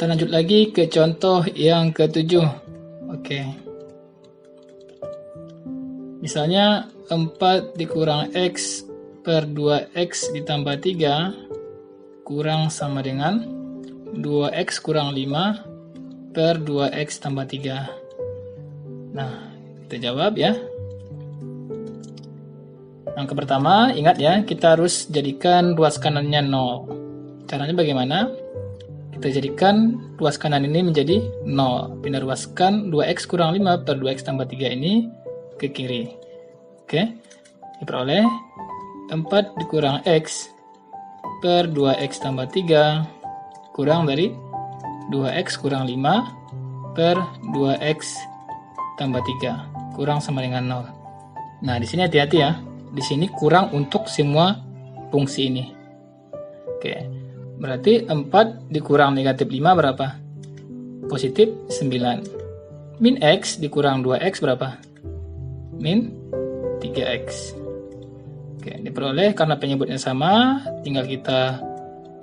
Kita lanjut lagi ke contoh yang ketujuh. Oke. Misalnya 4 dikurang X per 2X ditambah 3 kurang sama dengan 2X kurang 5 per 2X tambah 3. Nah, kita jawab ya. Yang pertama, ingat ya, kita harus jadikan ruas kanannya 0. Caranya bagaimana? Kita jadikan ruas kanan ini menjadi 0. Pindah ruaskan 2X kurang 5 per 2X tambah 3 ini ke kiri. Oke, diperoleh 4 dikurang X per 2X tambah 3 kurang dari 2X kurang 5 per 2X tambah 3 kurang sama dengan 0. Nah, di sini hati-hati ya. Di sini kurang untuk semua fungsi ini. Oke, berarti 4 dikurang negatif 5 berapa? Positif 9. Min X dikurang 2X berapa? Min 3X. Oke, diperoleh karena penyebutnya sama, tinggal kita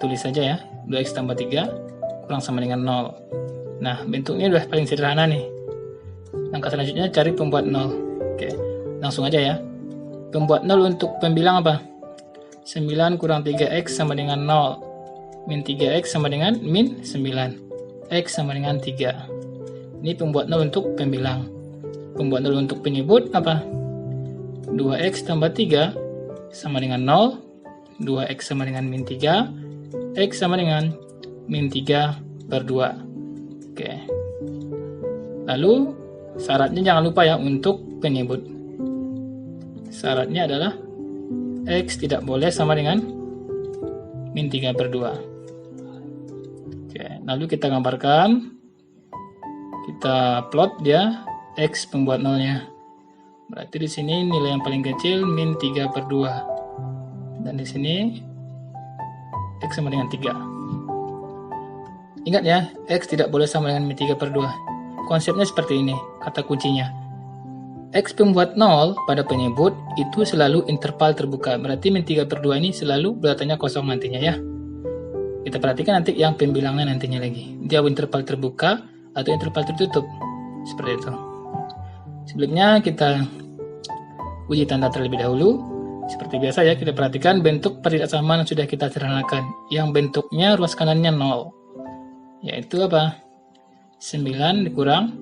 tulis saja ya. 2X tambah 3 kurang sama dengan 0. Nah, bentuknya udah paling sederhana nih. Langkah selanjutnya cari pembuat 0. Oke, langsung aja ya. Pembuat 0 untuk pembilang apa? 9 kurang 3X sama dengan 0. Min 3X sama dengan min 9. X sama dengan 3. Ini pembuat 0 untuk pembilang. Pembuat 0 untuk penyebut apa? 2X tambah 3 sama dengan 0. 2X sama dengan min 3. X sama dengan min 3 per 2. Oke. Lalu syaratnya jangan lupa ya untuk penyebut. Syaratnya adalah X tidak boleh sama dengan min 3 per 2. Oke, lalu kita gambarkan. Kita plot dia X pembuat 0-nya. Berarti di sini nilai yang paling kecil min 3 per 2. Dan di sini X sama dengan 3. Ingat ya, X tidak boleh sama dengan min 3 per 2. Konsepnya seperti ini, kata kuncinya. X pembuat 0 pada penyebut itu selalu interval terbuka. Berarti min 3 per 2 ini selalu belakangnya kosong nantinya ya. Kita perhatikan nanti yang pembilangnya nantinya lagi. Dia interval terbuka atau interval tertutup. Seperti itu. Sebelumnya kita uji tanda terlebih dahulu. Seperti biasa ya, kita perhatikan bentuk pertidaksamaan yang sudah kita sederhanakan. Yang bentuknya ruas kanannya 0. Yaitu apa? 9 dikurang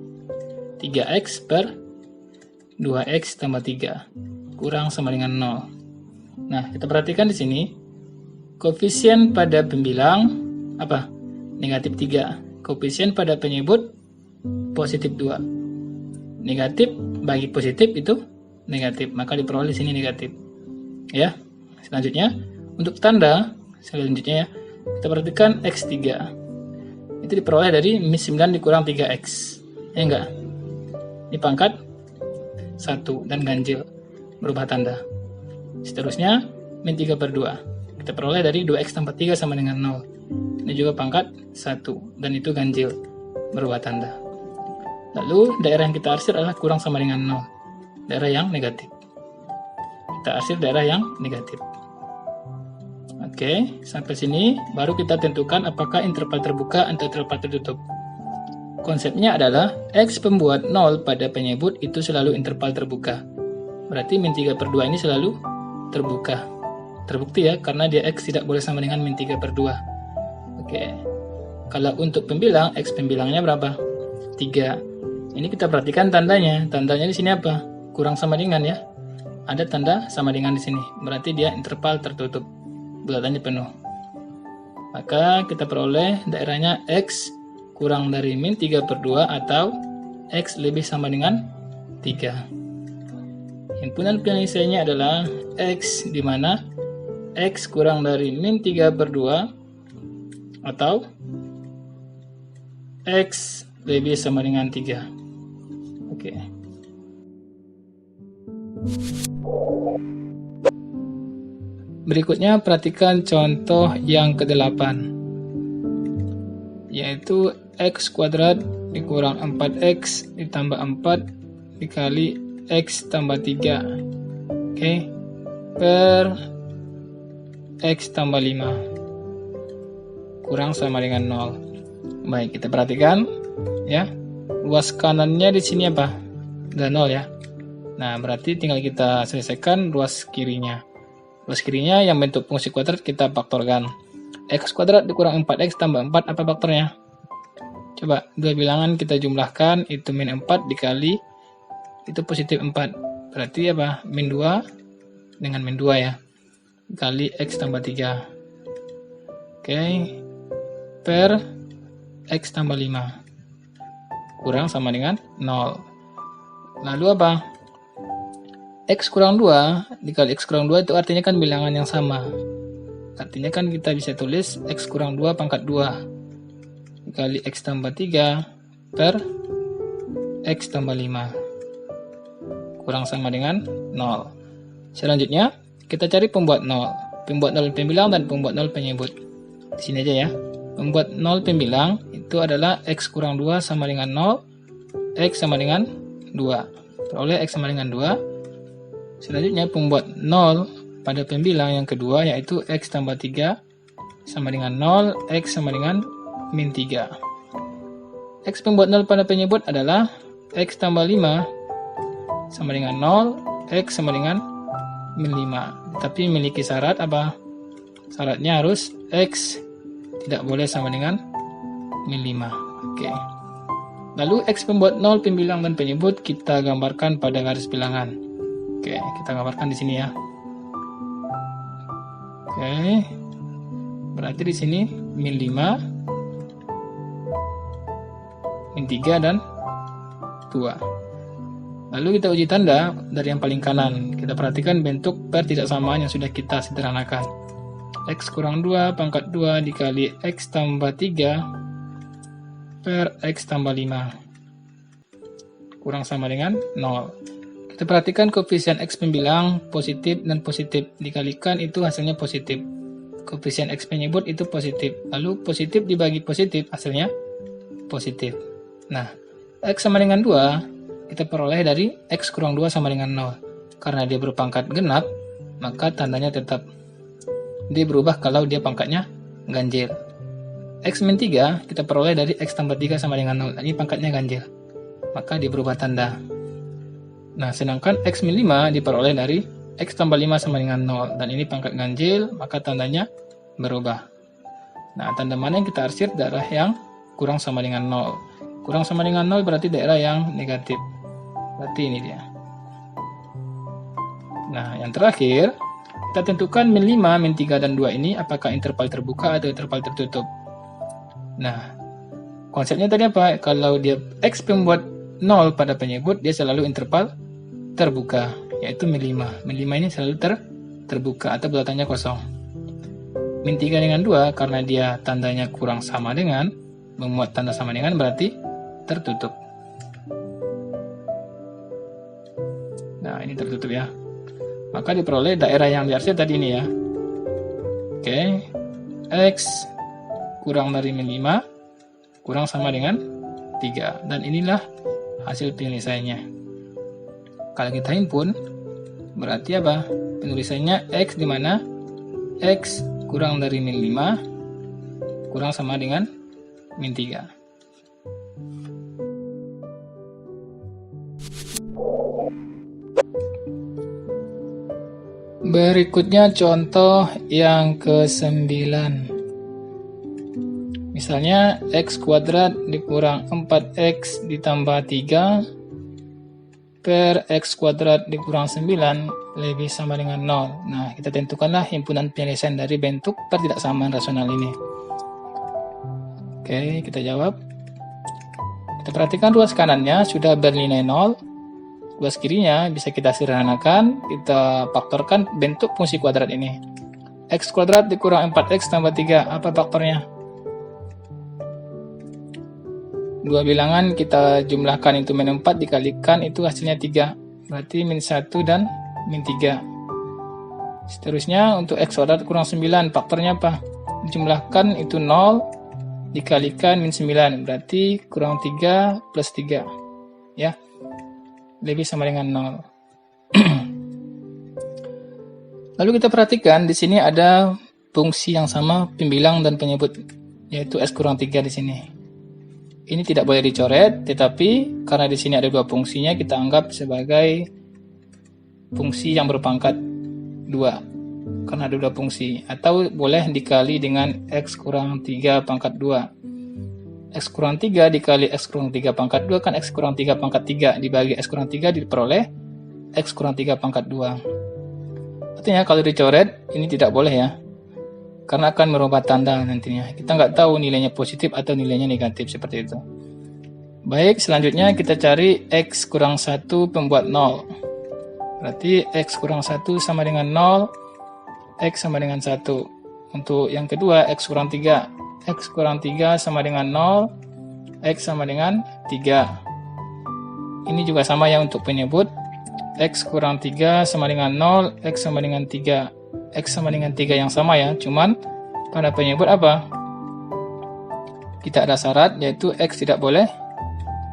3X per 2X tambah 3 kurang sama dengan 0. Nah, kita perhatikan di sini koefisien pada pembilang apa? Negatif 3. Koefisien pada penyebut positif 2. Negatif bagi positif itu negatif, maka diperoleh di sini negatif. Ya. Selanjutnya untuk tanda selanjutnya ya, kita perhatikan X3. Itu diperoleh dari min 9 dikurang 3X. Ya enggak? Ini pangkat 1 dan ganjil berubah tanda. Seterusnya min 3 per 2 kita peroleh dari 2X tambah 3 sama dengan 0. Ini juga pangkat 1 dan itu ganjil berubah tanda. Lalu daerah yang kita arsir adalah kurang sama dengan 0, daerah yang negatif. Kita arsir daerah yang negatif. Oke, sampai sini baru kita tentukan apakah interval terbuka atau interval tertutup. Konsepnya adalah X pembuat 0 pada penyebut itu selalu interval terbuka. Berarti min 3 per 2 ini selalu terbuka. Terbukti ya, karena dia X tidak boleh sama dengan min 3 per 2. Oke. Kalau untuk pembilang, X pembilangnya berapa? 3. Ini kita perhatikan tandanya. Tandanya di sini apa? Kurang sama dengan ya. Ada tanda sama dengan di sini. Berarti dia interval tertutup. Bulatannya penuh. Maka kita peroleh daerahnya X kurang dari min 3 per 2 atau X lebih sama dengan 3. Himpunan penyelesaiannya adalah X di mana X kurang dari min 3 per 2 atau X lebih sama dengan 3. Oke. Berikutnya perhatikan contoh yang ke-8, yaitu X kuadrat dikurang 4X ditambah 4 dikali X tambah 3, oke, per X tambah 5 kurang sama dengan 0. Baik, kita perhatikan ya. Luas kanannya di sini apa? Udah 0 ya. Nah, berarti tinggal kita selesaikan luas kirinya. Luas kirinya yang bentuk fungsi kuadrat kita faktorkan. X kuadrat dikurang 4x tambah 4 apa faktornya? Coba, dua bilangan kita jumlahkan, itu min 4 dikali, itu positif 4. Berarti apa? Min 2 dengan min 2 ya. Kali x tambah 3. Oke. Per x tambah 5. Kurang sama dengan 0. Lalu apa? X kurang 2 dikali X kurang 2 itu artinya kan bilangan yang sama. Artinya kan kita bisa tulis X kurang 2 pangkat 2 dikali X tambah 3 per X tambah 5. Kurang sama dengan 0. Selanjutnya, kita cari pembuat 0. Pembuat 0 pembilang dan pembuat 0 penyebut. Di sini aja ya. Pembuat 0 pembilang itu adalah X kurang 2 sama dengan 0, X sama dengan 2. Peroleh X sama dengan 2. Selanjutnya pembuat 0 pada pembilang yang kedua yaitu X tambah 3 sama dengan 0, X sama dengan min 3. X pembuat 0 pada penyebut adalah X tambah 5 sama dengan 0, X sama dengan min 5. Tapi memiliki syarat apa? Syaratnya harus X tidak boleh sama dengan min 5. Oke. Lalu X pembuat 0 pembilang dan penyebut kita gambarkan pada garis bilangan. Oke, kita gambarkan di sini ya. Oke. Berarti di sini min 5, min 3 dan 2. Lalu kita uji tanda dari yang paling kanan. Kita perhatikan bentuk pertidaksamaan yang sudah kita sederhanakan. X kurang 2 pangkat 2 dikali X tambah 3 per X tambah 5. Kurang sama dengan 0. Kita perhatikan koefisien X pembilang positif dan positif. Dikalikan itu hasilnya positif. Koefisien X penyebut itu positif. Lalu positif dibagi positif hasilnya positif. Nah, X sama dengan 2 kita peroleh dari X kurang 2 sama dengan 0. Karena dia berpangkat genap, maka tandanya tetap. Dia berubah kalau dia pangkatnya ganjil. X min 3 kita peroleh dari X tambah 3 sama dengan 0. Ini pangkatnya ganjil. Maka dia berubah tanda. Nah, sedangkan X min 5 diperoleh dari X tambah 5 sama dengan 0. Dan ini pangkat ganjil, maka tandanya berubah. Nah, tanda mana yang kita arsir? Daerah yang kurang sama dengan 0. Kurang sama dengan 0 berarti daerah yang negatif. Berarti ini dia. Nah, yang terakhir, kita tentukan min 5, min 3, dan 2 ini apakah interval terbuka atau interval tertutup. Nah, konsepnya tadi apa? Kalau dia X pembuat 0 pada penyebut, dia selalu interval terbuka, yaitu min 5. Min 5 ini selalu terbuka atau bulatannya kosong. Min 3 dengan 2, karena dia tandanya kurang sama dengan, memuat tanda sama dengan berarti tertutup. Nah, ini tertutup ya. Maka diperoleh daerah yang diarsir tadi ini ya. Oke. X kurang dari min 5 kurang sama dengan 3. Dan inilah hasil penyelesaiannya. Kalau kita himpun, berarti apa? Penulisannya X di mana? X kurang dari min 5 kurang sama dengan min 3. Berikutnya contoh yang ke-9. Misalnya X kuadrat dikurang 4X ditambah 3 per X kuadrat dikurang 9 lebih sama dengan 0. Nah, kita tentukanlah himpunan penyelesaian dari bentuk pertidaksamaan rasional ini. Oke, kita jawab. Kita perhatikan ruas kanannya sudah bernilai 0. Ruas kirinya bisa kita sederhanakan, kita faktorkan bentuk fungsi kuadrat ini. X kuadrat dikurang 4X tambah 3, apa faktornya? Dua bilangan kita jumlahkan itu min 4 dikalikan itu hasilnya 3. Berarti min 1 dan min 3. Seterusnya untuk X kuadrat kurang 9, faktornya apa? Jumlahkan itu 0 dikalikan min 9. Berarti kurang 3 plus 3. Ya. Lebih sama dengan 0. Lalu kita perhatikan di sini ada fungsi yang sama pembilang dan penyebut, yaitu S kurang 3 di sini. ini tidak boleh dicoret, tetapi karena di sini ada dua fungsinya, kita anggap sebagai fungsi yang berpangkat 2. Karena ada dua fungsi. Atau boleh dikali dengan X kurang 3 pangkat 2. X kurang 3 dikali X kurang 3 pangkat 2 kan X kurang 3 pangkat 3 dibagi X kurang 3 diperoleh X kurang 3 pangkat 2. Artinya kalau dicoret, ini tidak boleh ya. Karena akan merubah tanda nantinya. Kita nggak tahu nilainya positif atau nilainya negatif seperti itu. Baik, selanjutnya kita cari X kurang 1 pembuat 0. Berarti X kurang 1 sama dengan 0, X sama dengan 1. Untuk yang kedua, X kurang 3. X kurang 3 sama dengan 0, X sama dengan 3. Ini juga sama ya untuk penyebut. X kurang 3 sama dengan 0, X sama dengan 3. X sama dengan 3 yang sama ya, cuman pada penyebut apa? Kita ada syarat, yaitu X tidak boleh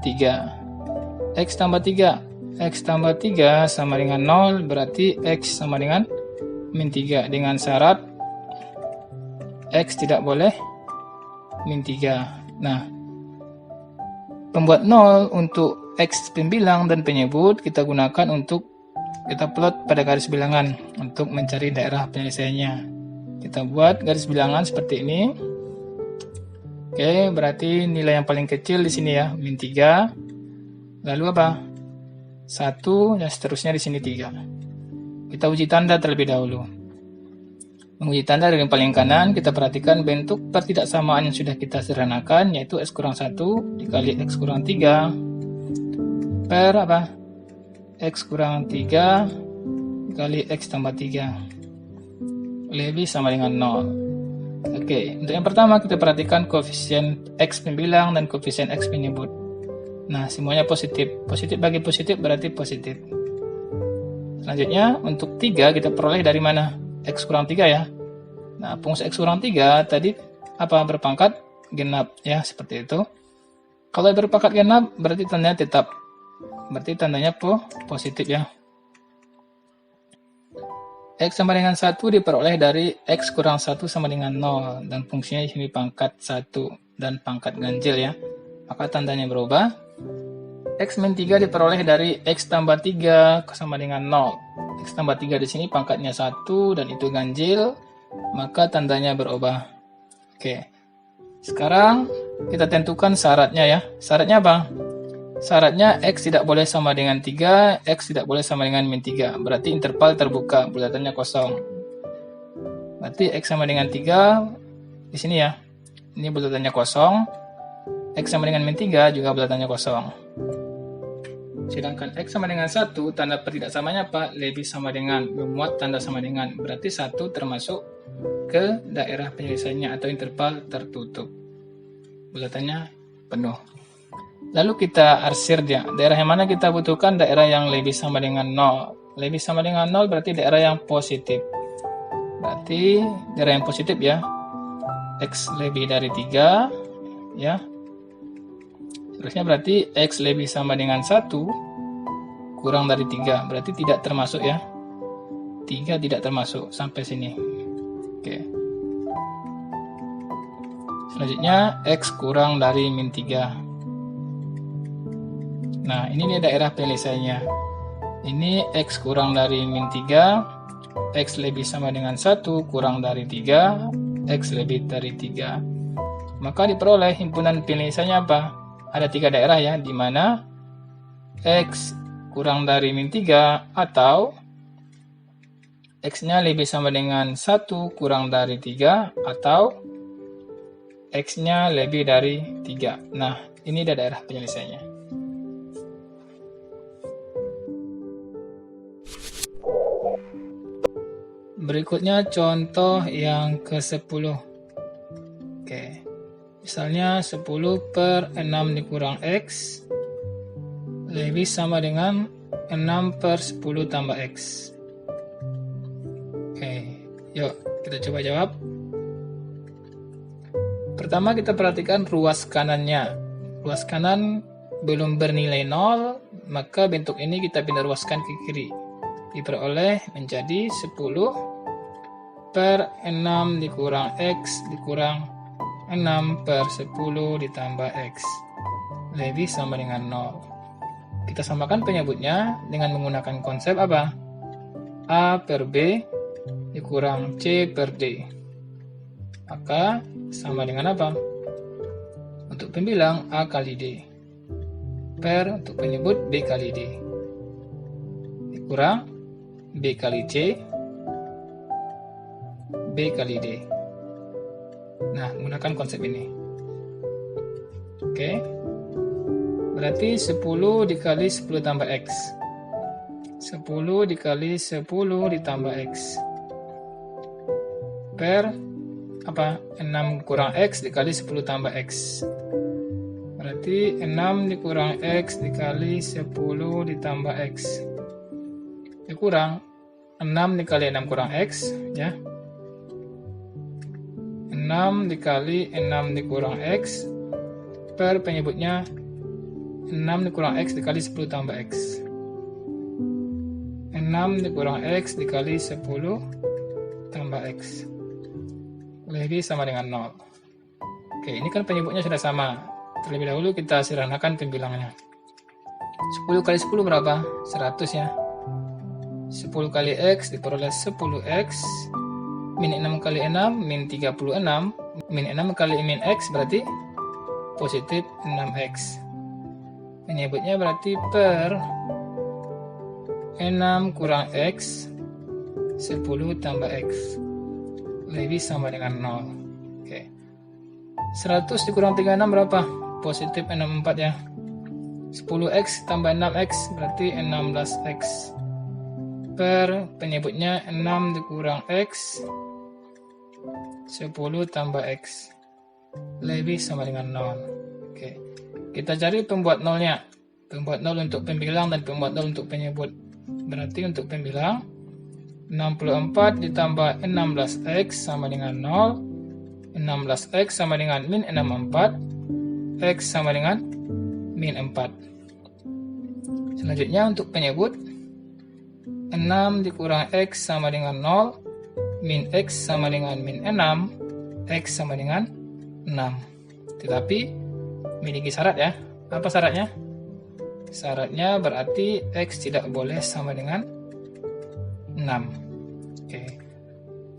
3. X tambah 3. X tambah 3 sama dengan 0, berarti X sama dengan min 3. Dengan syarat X tidak boleh min 3. Nah, pembuat 0 untuk X pembilang dan penyebut kita gunakan untuk kita plot pada garis bilangan untuk mencari daerah penyelesaiannya. Kita buat garis bilangan seperti ini. Oke, berarti nilai yang paling kecil di sini ya, min 3. Lalu apa? 1 dan seterusnya di sini 3. Kita uji tanda terlebih dahulu. Menguji tanda dari yang paling kanan, kita perhatikan bentuk pertidaksamaan yang sudah kita sederhanakan, yaitu X kurang 1 dikali X kurang 3 per apa? X kurang 3 kali X tambah 3 lebih sama dengan 0. Oke, untuk yang pertama kita perhatikan koefisien X pembilang dan koefisien X penyebut. Nah, semuanya positif. Positif bagi positif berarti positif. Selanjutnya, untuk 3 kita peroleh dari mana? X kurang 3 ya. Nah, fungsi X kurang 3 tadi apa? Berpangkat genap ya, seperti itu. Kalau berpangkat genap berarti tandanya tetap. Berarti tandanya positif ya. X sama dengan 1 diperoleh dari X kurang 1 sama dengan 0. Dan fungsinya di sini pangkat 1 dan pangkat ganjil ya. Maka tandanya berubah. X min 3 diperoleh dari X tambah 3 sama dengan 0. X tambah 3 di sini pangkatnya 1 dan itu ganjil. Maka tandanya berubah. Oke. Sekarang kita tentukan syaratnya ya. Syaratnya apa? Syaratnya X tidak boleh sama dengan 3, X tidak boleh sama dengan min 3. Berarti interval terbuka, bulatannya kosong. Berarti X sama dengan 3 di sini ya. Ini bulatannya kosong. X sama dengan min 3 juga bulatannya kosong. Sedangkan X sama dengan 1, tanda pertidaksamanya apa? Lebih sama dengan, memuat tanda sama dengan. Berarti 1 termasuk ke daerah penyelesaiannya atau interval tertutup. Bulatannya penuh. Lalu kita arsir dia. Daerah yang mana kita butuhkan? Daerah yang lebih sama dengan 0. Lebih sama dengan 0 berarti daerah yang positif. Berarti daerah yang positif ya. X lebih dari 3 ya. Terusnya berarti X lebih sama dengan 1 kurang dari 3. Berarti tidak termasuk ya. 3 tidak termasuk sampai sini. Oke. Selanjutnya X kurang dari min 3. Nah, ini dia daerah penyelesaiannya. Ini X kurang dari min 3, X lebih sama dengan 1 kurang dari 3, X lebih dari 3. Maka diperoleh himpunan penyelesaiannya apa? Ada 3 daerah ya, di mana X kurang dari min 3 atau X-nya lebih sama dengan 1 kurang dari 3 atau X-nya lebih dari 3. Nah, ini dia daerah penyelesaiannya. Berikutnya contoh yang ke-10. Oke. Misalnya 10 per 6 dikurang X lebih sama dengan 6 per 10 tambah X. Oke. Yuk, kita coba jawab. Pertama kita perhatikan ruas kanannya. Ruas kanan belum bernilai 0, maka bentuk ini kita pindah ruaskan ke kiri. Diperoleh menjadi 10 per 6 dikurang X dikurang 6 per 10 ditambah X. lebih sama dengan 0. Kita samakan penyebutnya dengan menggunakan konsep apa? A per B dikurang C per D. Maka sama dengan apa? Untuk pembilang A kali D per untuk penyebut B kali D dikurang B kali C B kali D. Nah, menggunakan konsep ini. Oke. Berarti 10 dikali 10 tambah X. 10 dikali 10 ditambah X. Per apa? 6 kurang X dikali 10 tambah X. Berarti 6 dikurang X dikali 10 ditambah X. Dikurang 6 dikali 6 kurang X, ya. 6 dikali 6 dikurang X per penyebutnya 6 dikurang X dikali 10 tambah X. 6 dikurang X dikali 10 tambah X lebih sama dengan 0. Oke, ini kan penyebutnya sudah sama. Terlebih dahulu kita sederhanakan pembilangnya. 10 kali 10 berapa? 100 ya. 10 kali X diperoleh 10X. Min 6 kali 6, min 36. Min 6 kali min X berarti positif 6X. Penyebutnya berarti per 6 kurang X 10 tambah X lebih sama dengan 0. Oke. 100 dikurang 36 berapa? Positif 64 ya. 10X tambah 6X berarti 16X. Per penyebutnya 6 dikurang X 10 tambah X lebih sama dengan 0. Oke. Kita cari pembuat nolnya. Pembuat nol untuk pembilang dan pembuat nol untuk penyebut. Berarti untuk pembilang 64 ditambah 16X sama dengan 0. 16X sama dengan min 64. X sama dengan min 4. Selanjutnya untuk penyebut 6 dikurang X sama dengan 0. Min X sama dengan min 6. X sama dengan 6. Tetapi memiliki syarat ya. Apa syaratnya? Syaratnya berarti X tidak boleh sama dengan 6. Oke.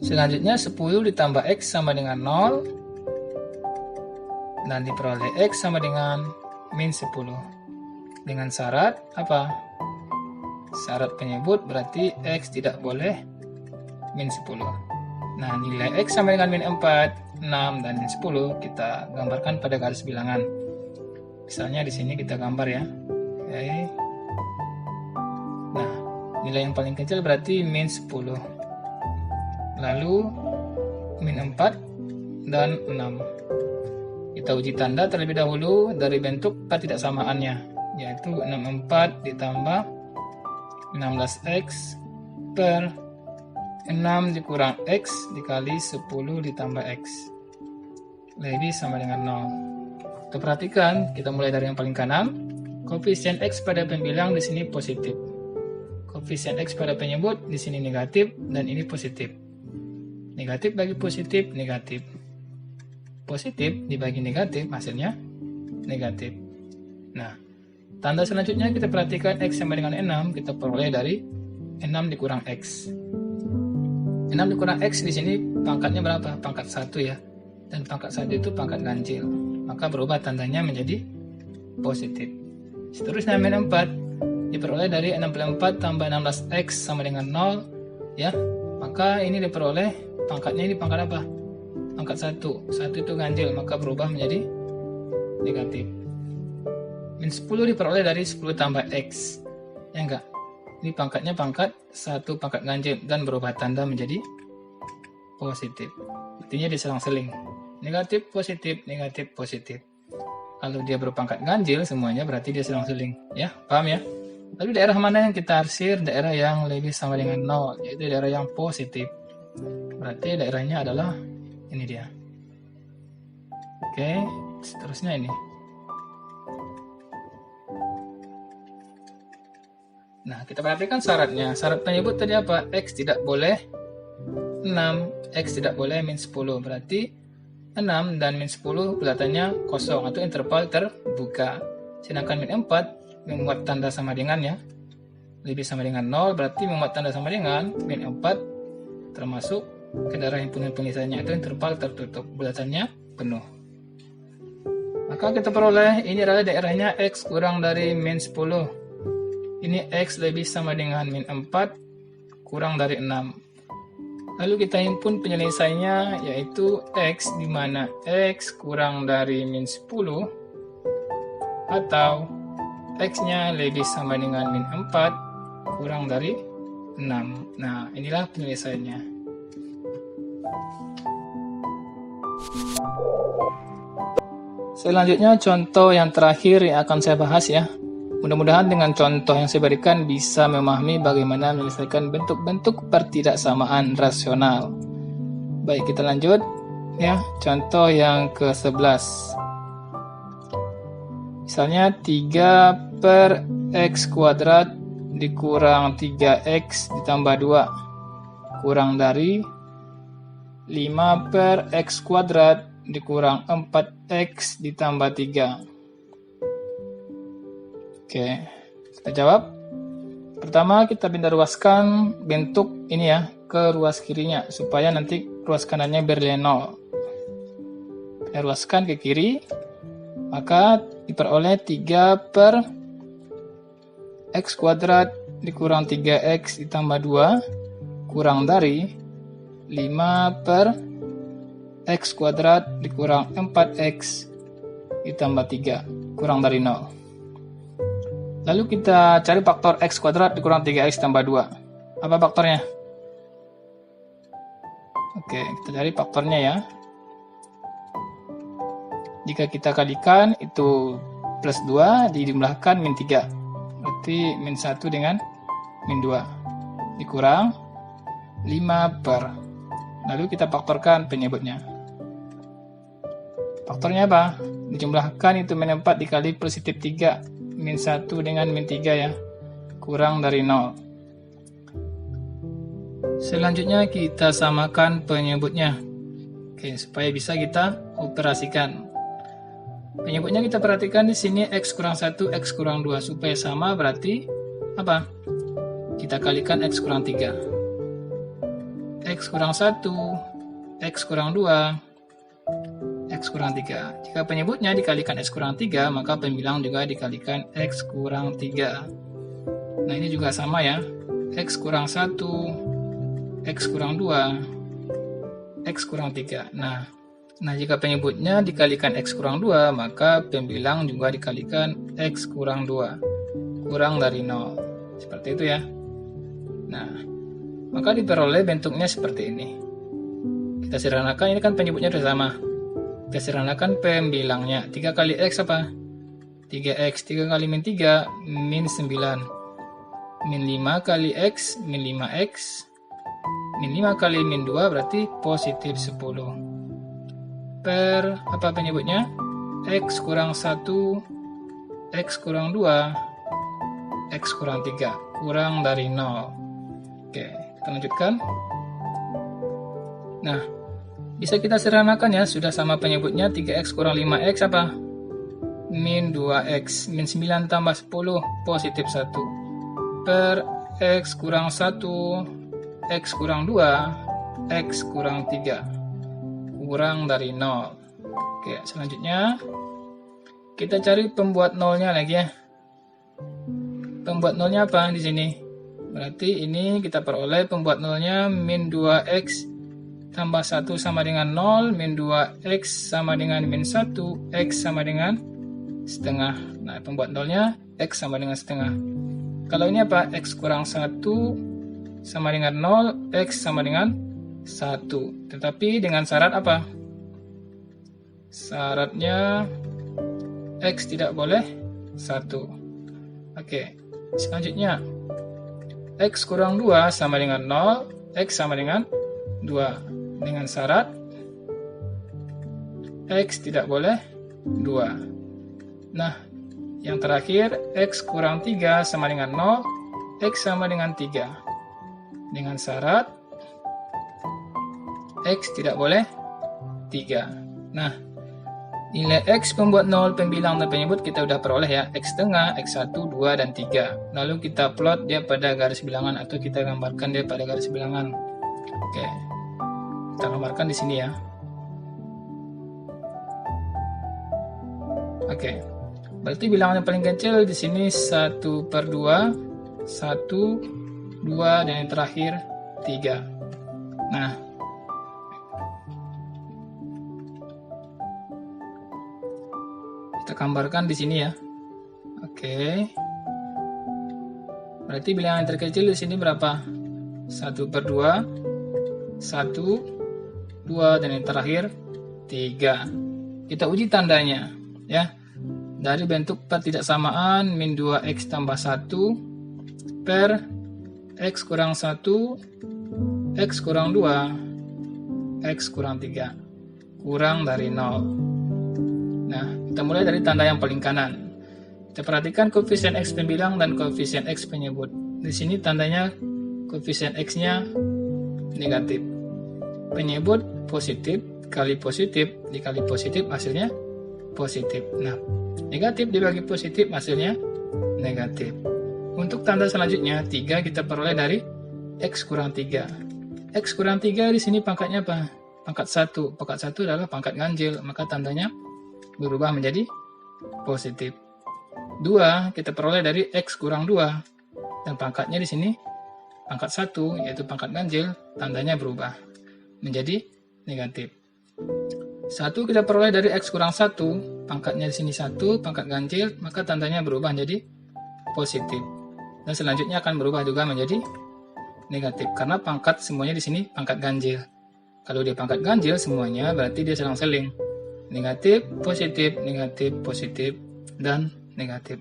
Selanjutnya 10 ditambah X sama dengan 0. Dan diperoleh X sama dengan min 10. Dengan syarat apa? Syarat penyebut berarti X tidak boleh min 10. Nah, nilai X sama dengan min 4, 6, dan min 10 kita gambarkan pada garis bilangan. Misalnya di sini kita gambar ya. Oke. Nah, nilai yang paling kecil berarti min 10. Lalu min 4 dan 6. Kita uji tanda terlebih dahulu dari bentuk ketidaksamaannya, yaitu 64 ditambah 16X per 6 dikurang X dikali 10 ditambah X lebih sama dengan 0. Kita perhatikan, kita mulai dari yang paling kanan. Koefisien X pada pembilang di sini positif. Koefisien X pada penyebut di sini negatif dan ini positif. Negatif bagi positif, negatif. Positif dibagi negatif, hasilnya negatif. Nah, tanda selanjutnya kita perhatikan X sama dengan 6, kita peroleh dari 6 dikurang X. 6 dikurang X di sini pangkatnya berapa? Pangkat 1 ya. Dan pangkat 1 itu pangkat ganjil. Maka berubah tandanya menjadi positif. Seterusnya min 4 diperoleh dari 64 tambah 16X sama dengan 0 ya. Maka ini diperoleh pangkatnya ini pangkat apa? Pangkat 1. 1 itu ganjil, maka berubah menjadi negatif. Min 10 diperoleh dari 10 tambah X. Ya enggak? Ini pangkatnya pangkat 1 pangkat ganjil dan berubah tanda menjadi positif. Artinya diselang-seling. Negatif, positif, negatif, positif. Kalau dia berpangkat ganjil semuanya berarti dia selang-seling. Ya, paham ya? Lalu daerah mana yang kita arsir? Daerah yang lebih sama dengan 0, yaitu daerah yang positif. Berarti daerahnya adalah ini dia. Oke, seterusnya ini. Nah, kita perhatikan syaratnya. Syarat penyebut tadi apa? X tidak boleh 6, X tidak boleh min 10. Berarti 6 dan min 10 kelihatannya kosong atau interval terbuka. Sedangkan min 4 membuat tanda sama dengan ya. Lebih sama dengan 0 berarti membuat tanda sama dengan min 4 termasuk ke daerah himpunan pengisahnya itu interval tertutup, bulatannya penuh. Maka kita peroleh ini adalah daerahnya X kurang dari min 10. Ini X lebih sama dengan min 4 kurang dari 6. Lalu kita himpun penyelesaiannya yaitu X di mana X kurang dari min 10 atau X-nya lebih sama dengan min 4 kurang dari 6. Nah, inilah penyelesaiannya. Selanjutnya contoh yang terakhir yang akan saya bahas ya. Mudah-mudahan dengan contoh yang saya berikan bisa memahami bagaimana menyelesaikan bentuk-bentuk pertidaksamaan rasional. Baik, kita lanjut ya. Contoh yang ke-11. Misalnya 3 per X kuadrat dikurang 3X ditambah 2 kurang dari 5 per X kuadrat dikurang 4X ditambah 3. Oke, kita jawab. Pertama, kita pindah ruaskan bentuk ini ya ke ruas kirinya supaya nanti ruas kanannya bernilai 0. Pindah ruaskan ke kiri, maka diperoleh 3 per X kuadrat dikurang 3X ditambah 2 kurang dari 5 per X kuadrat dikurang 4X ditambah 3 kurang dari 0. Lalu kita cari faktor X kuadrat dikurang 3X tambah 2. Apa faktornya? Oke, kita cari faktornya ya. Jika kita kalikan itu plus 2 dijumlahkan min 3. Berarti min 1 dengan min 2 dikurang 5 per. Lalu kita faktorkan penyebutnya. Faktornya apa? Dijumlahkan itu min 4 dikali positif 3. Min 1 dengan min 3 ya. Kurang dari 0. Selanjutnya kita samakan penyebutnya. Oke, supaya bisa kita operasikan. Penyebutnya kita perhatikan di sini X kurang 1, X kurang 2. Supaya sama berarti apa? Kita kalikan X kurang 3. X kurang 1, X kurang 2, X kurang 3. Jika penyebutnya dikalikan X kurang 3, maka pembilang juga dikalikan X kurang 3. Nah, ini juga sama ya. X kurang 1, X kurang 2, X kurang 3. Nah, jika penyebutnya dikalikan X kurang 2, maka pembilang juga dikalikan X kurang 2. Kurang dari 0. Seperti itu ya. Nah, maka diperoleh bentuknya seperti ini. Kita sederhanakan, ini kan penyebutnya sudah sama. Kita sederhanakan pembilangnya. 3 kali X apa? 3X. 3 kali min 3, min 9. Min 5 kali X, min 5X. Min 5 kali min 2 berarti positif 10. Per, apa penyebutnya? X kurang 1, X kurang 2, X kurang 3. Kurang dari 0. Oke, kita lanjutkan. Nah, bisa kita sederhanakan ya, sudah sama penyebutnya 3X kurang 5X apa? Min 2X, min 9 tambah 10, positif 1. Per X kurang 1, X kurang 2, X kurang 3. Kurang dari 0. Oke, selanjutnya kita cari pembuat nolnya lagi ya. Pembuat nolnya apa di sini? Berarti ini kita peroleh pembuat nolnya min 2X tambah 1 sama dengan 0, min 2X sama dengan min 1, X sama dengan setengah. Nah, pembuat nolnya X sama dengan setengah. Kalau ini apa? X kurang 1 sama dengan 0, X sama dengan 1. Tetapi dengan syarat apa? Syaratnya X tidak boleh 1. Oke, selanjutnya X kurang 2 sama dengan 0, X sama dengan 2. Dengan syarat X tidak boleh 2. Nah, yang terakhir X kurang 3 sama dengan 0, X sama dengan 3. Dengan syarat X tidak boleh 3. Nah, Nilai X pembuat 0 pembilang dan penyebut kita udah peroleh ya. X tengah, X1, 2, dan 3. Lalu kita plot dia pada garis bilangan atau kita gambarkan dia pada garis bilangan. Oke. Kita gambarkan di sini ya. Oke. Berarti bilangan yang paling kecil di sini 1/2, 1, 2, dan yang terakhir 3. Nah, kita gambarkan di sini ya. Oke. Berarti bilangan terkecil di sini berapa? 1/2, 1, 2, dan yang terakhir 3. Kita uji tandanya ya. Dari bentuk pertidaksamaan min 2x tambah 1 per x kurang 1, x kurang 2, x kurang 3, kurang dari 0. Nah, kita mulai dari tanda yang paling kanan. Kita perhatikan koefisien X pembilang dan koefisien X penyebut. Di sini tandanya koefisien X-nya negatif. Penyebut positif dikali positif hasilnya positif. Nah, negatif dibagi positif hasilnya negatif. Untuk tanda selanjutnya 3 kita peroleh dari X kurang 3. X kurang 3 di sini pangkatnya apa? Pangkat 1. Pangkat 1 adalah pangkat ganjil, maka tandanya berubah menjadi positif. 2 kita peroleh dari X kurang 2 dan pangkatnya di sini pangkat 1 yaitu pangkat ganjil, tandanya berubah menjadi negatif. 1 kita peroleh dari X kurang 1, pangkatnya di sini 1, pangkat ganjil, maka tandanya berubah menjadi positif. Dan selanjutnya akan berubah juga menjadi negatif karena pangkat semuanya di sini pangkat ganjil. Kalau dia pangkat ganjil semuanya berarti dia selang-seling. Negatif, positif, dan negatif.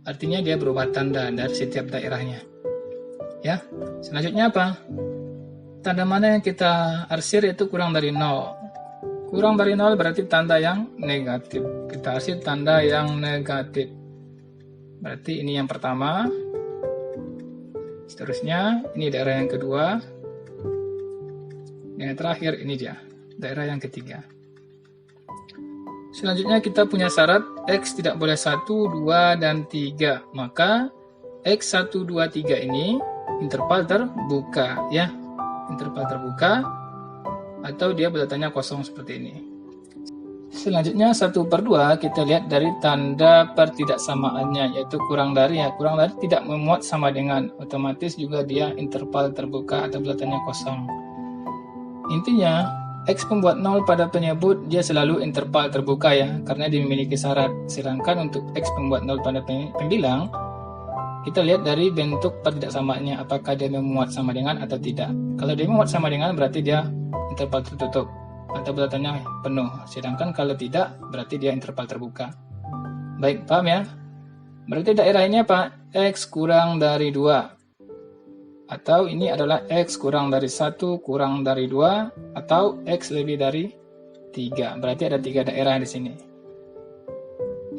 Artinya dia berubah tanda dari setiap daerahnya. Ya, selanjutnya apa? Tanda mana yang kita arsir yaitu kurang dari 0. Kurang dari 0 berarti tanda yang negatif. Kita arsir tanda yang negatif. Berarti ini yang pertama. Seterusnya, ini daerah yang kedua. Yang terakhir ini dia, daerah yang ketiga. Selanjutnya kita punya syarat X tidak boleh 1, 2, dan 3. Maka X1, 2, 3 ini interval terbuka ya. Interval terbuka atau dia bulatannya kosong seperti ini. Selanjutnya 1/2 kita lihat dari tanda pertidaksamaannya yaitu kurang dari ya. Kurang dari tidak memuat sama dengan, otomatis juga dia interval terbuka atau bulatannya kosong. Intinya X pembuat 0 pada penyebut dia selalu interval terbuka ya, karena dia memiliki syarat. Sedangkan untuk X pembuat 0 pada pembilang, kita lihat dari bentuk pertidaksamaannya, apakah dia memuat sama dengan atau tidak. Kalau dia memuat sama dengan berarti dia interval tertutup atau bulatannya penuh. Sedangkan kalau tidak berarti dia interval terbuka. Baik, paham ya? Berarti daerah ini apa? X kurang dari 2. Atau ini adalah X kurang dari 1 kurang dari 2 atau X lebih dari 3. Berarti ada 3 daerah di sini.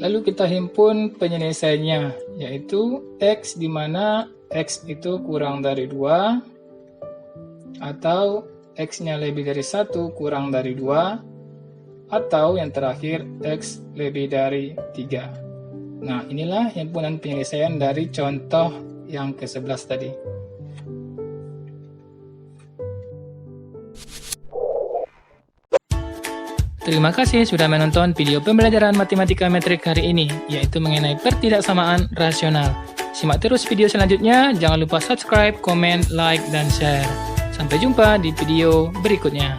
Lalu kita himpun penyelesaiannya yaitu X di mana X itu kurang dari 2 atau X-nya lebih dari 1 kurang dari 2 atau yang terakhir X lebih dari 3. Nah, inilah himpunan penyelesaian dari contoh yang ke-11 tadi. Terima kasih sudah menonton video pembelajaran matematika metrik hari ini, yaitu mengenai pertidaksamaan rasional. Simak terus video selanjutnya, jangan lupa subscribe, komen, like, dan share. Sampai jumpa di video berikutnya.